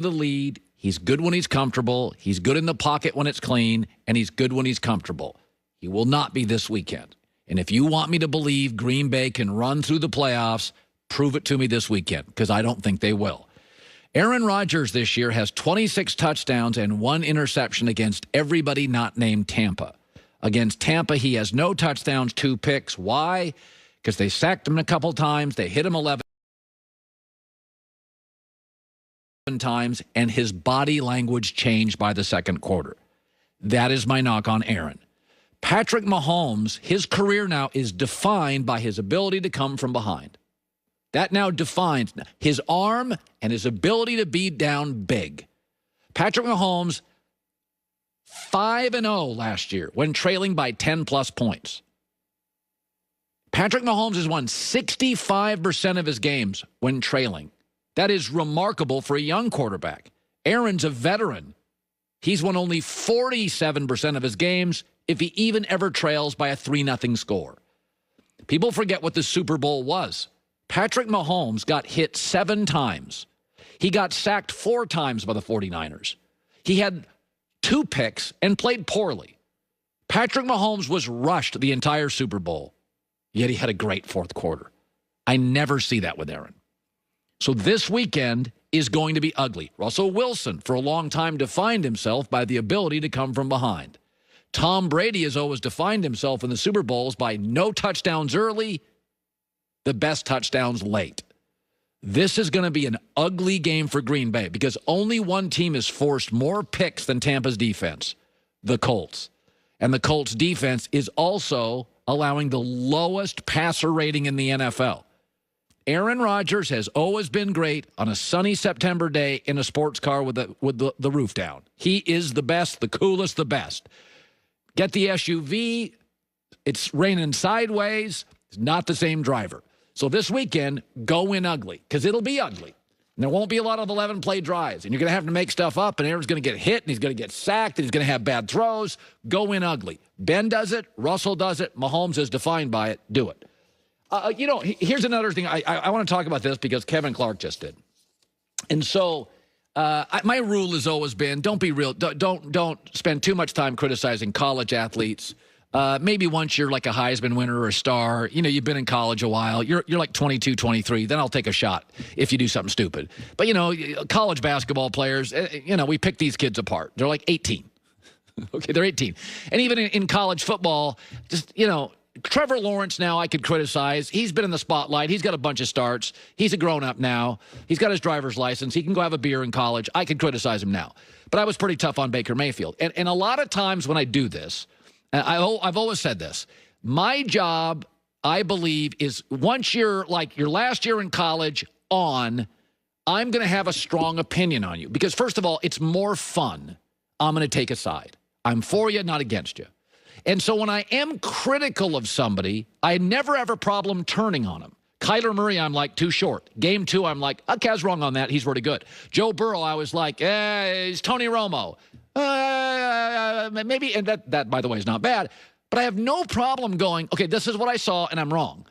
the lead. He's good when he's comfortable. He's good in the pocket when it's clean, and he's good when he's comfortable. He will not be this weekend. And if you want me to believe Green Bay can run through the playoffs, prove it to me this weekend, because I don't think they will. Aaron Rodgers this year has 26 touchdowns and 1 interception against everybody not named Tampa. Against Tampa, he has no touchdowns, 2 picks. Why? Because they sacked him a couple times. They hit him 11 times, and his body language changed by the second quarter. That is my knock on Aaron. Patrick Mahomes, his career now is defined by his ability to come from behind. That now defines his arm and his ability to be down big. Patrick Mahomes, 5-0 last year when trailing by 10-plus points. Patrick Mahomes has won 65% of his games when trailing. That is remarkable for a young quarterback. Aaron's a veteran. He's won only 47% of his games if he even ever trails by a 3-0 score. People forget what the Super Bowl was. Patrick Mahomes got hit 7 times. He got sacked 4 times by the 49ers. He had 2 picks and played poorly. Patrick Mahomes was rushed the entire Super Bowl, yet he had a great fourth quarter. I never see that with Aaron. So this weekend is going to be ugly. Russell Wilson, for a long time, defined himself by the ability to come from behind. Tom Brady has always defined himself in the Super Bowls by no touchdowns early, the best touchdowns late. This is going to be an ugly game for Green Bay because only one team has forced more picks than Tampa's defense, the Colts. And the Colts' defense is also allowing the lowest passer rating in the NFL. Aaron Rodgers has always been great on a sunny September day in a sports car with the roof down. He is the best, the coolest, the best. Get the SUV. It's raining sideways. It's not the same driver. So this weekend, go in ugly, because it'll be ugly. And there won't be a lot of 11-play drives, and you're going to have to make stuff up, and Aaron's going to get hit, and he's going to get sacked, and he's going to have bad throws. Go in ugly. Ben does it. Russell does it. Mahomes is defined by it. Do it. Here's another thing. I want to talk about this because Kevin Clark just did. And so my rule has always been, don't spend too much time criticizing college athletes. Maybe once you're like a Heisman winner or a star, you've been in college a while, you're like 22, 23, then I'll take a shot if you do something stupid. But, college basketball players, we pick these kids apart. They're like 18. Okay, they're 18. And even in college football, just, Trevor Lawrence now I could criticize. He's been in the spotlight. He's got a bunch of starts. He's a grown-up now. He's got his driver's license. He can go have a beer in college. I could criticize him now. But I was pretty tough on Baker Mayfield. And a lot of times when I do this, I've always said this. My job, I believe, is once you're like your last year in college on, I'm going to have a strong opinion on you. Because, first of all, it's more fun. I'm going to take a side. I'm for you, not against you. And so when I am critical of somebody, I never have a problem turning on them. Kyler Murray, I'm like, too short. Game 2, I'm like, okay, I was wrong on that. He's really good. Joe Burrow, I was like, he's Tony Romo. Maybe, and that, by the way, is not bad. But I have no problem going, okay, this is what I saw, and I'm wrong.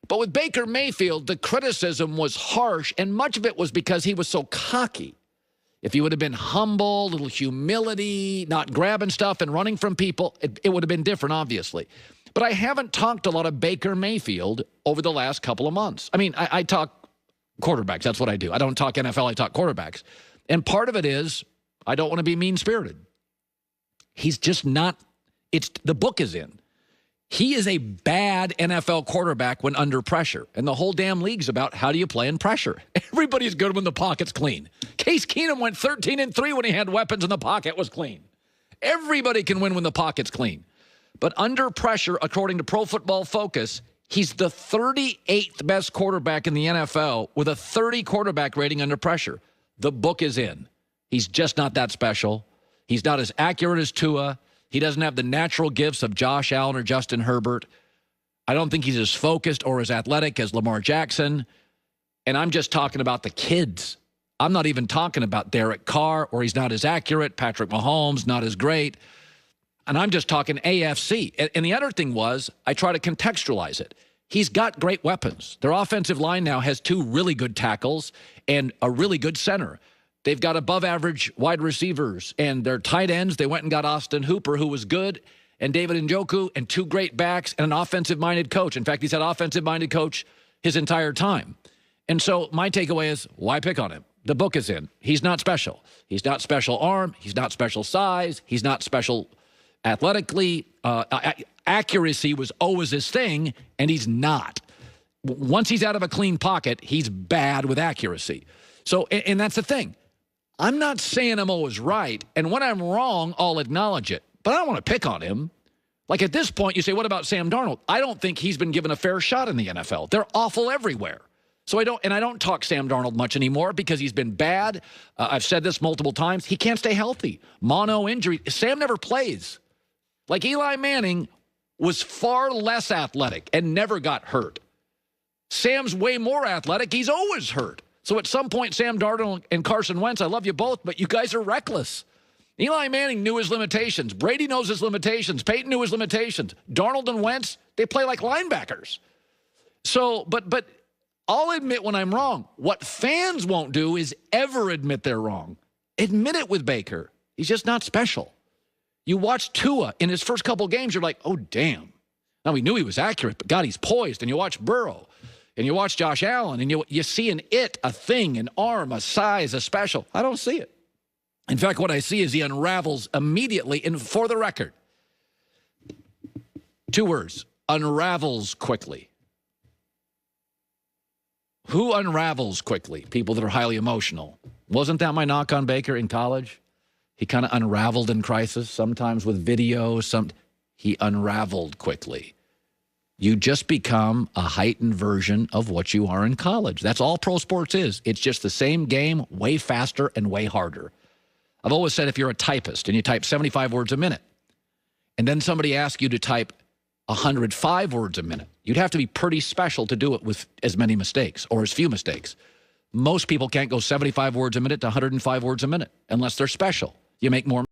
But with Baker Mayfield, the criticism was harsh, and much of it was because he was so cocky. If he would have been humble, little humility, not grabbing stuff and running from people, it would have been different, obviously. But I haven't talked a lot of Baker Mayfield over the last couple of months. I mean, I talk quarterbacks. That's what I do. I don't talk NFL. I talk quarterbacks. And part of it is I don't want to be mean-spirited. He's just not. The book is in. He is a bad NFL quarterback when under pressure. And the whole damn league's about how do you play in pressure. Everybody's good when the pocket's clean. Case Keenum went 13-3 when he had weapons and the pocket was clean. Everybody can win when the pocket's clean. But under pressure, according to Pro Football Focus, he's the 38th best quarterback in the NFL with a 30 quarterback rating under pressure. The book is in. He's just not that special. He's not as accurate as Tua. He doesn't have the natural gifts of Josh Allen or Justin Herbert. I don't think he's as focused or as athletic as Lamar Jackson. And I'm just talking about the kids. I'm not even talking about Derek Carr, or he's not as accurate. Patrick Mahomes, not as great. And I'm just talking AFC. And the other thing was, I try to contextualize it. He's got great weapons. Their offensive line now has 2 really good tackles and a really good center. They've got above-average wide receivers, and their tight ends, they went and got Austin Hooper, who was good, and David Njoku, and 2 great backs, and an offensive-minded coach. In fact, he's had offensive-minded coach his entire time. And so my takeaway is, why pick on him? The book is in. He's not special. He's not special arm. He's not special size. He's not special athletically. Accuracy was always his thing, and he's not. Once he's out of a clean pocket, he's bad with accuracy. So, and that's the thing. I'm not saying I'm always right, and when I'm wrong, I'll acknowledge it. But I don't want to pick on him. Like at this point, you say, what about Sam Darnold? I don't think he's been given a fair shot in the NFL. They're awful everywhere. So I don't talk Sam Darnold much anymore because he's been bad. I've said this multiple times. He can't stay healthy. Mono injury. Sam never plays. Like Eli Manning was far less athletic and never got hurt. Sam's way more athletic. He's always hurt. So at some point, Sam Darnold and Carson Wentz, I love you both, but you guys are reckless. Eli Manning knew his limitations. Brady knows his limitations. Peyton knew his limitations. Darnold and Wentz, they play like linebackers. So, but I'll admit when I'm wrong. What fans won't do is ever admit they're wrong. Admit it with Baker. He's just not special. You watch Tua in his first couple games, you're like, oh, damn. Now, we knew he was accurate, but God, he's poised. And you watch Burrow. And you watch Josh Allen, and you see a thing, an arm, a size, a special. I don't see it. In fact, what I see is he unravels immediately. And for the record, 2 words, unravels quickly. Who unravels quickly? People that are highly emotional. Wasn't that my knock on Baker in college? He kind of unraveled in crisis, sometimes with video. He unraveled quickly. You just become a heightened version of what you are in college. That's all pro sports is. It's just the same game, way faster and way harder. I've always said if you're a typist and you type 75 words a minute, and then somebody asks you to type 105 words a minute, you'd have to be pretty special to do it with as many mistakes or as few mistakes. Most people can't go 75 words a minute to 105 words a minute unless they're special. You make more.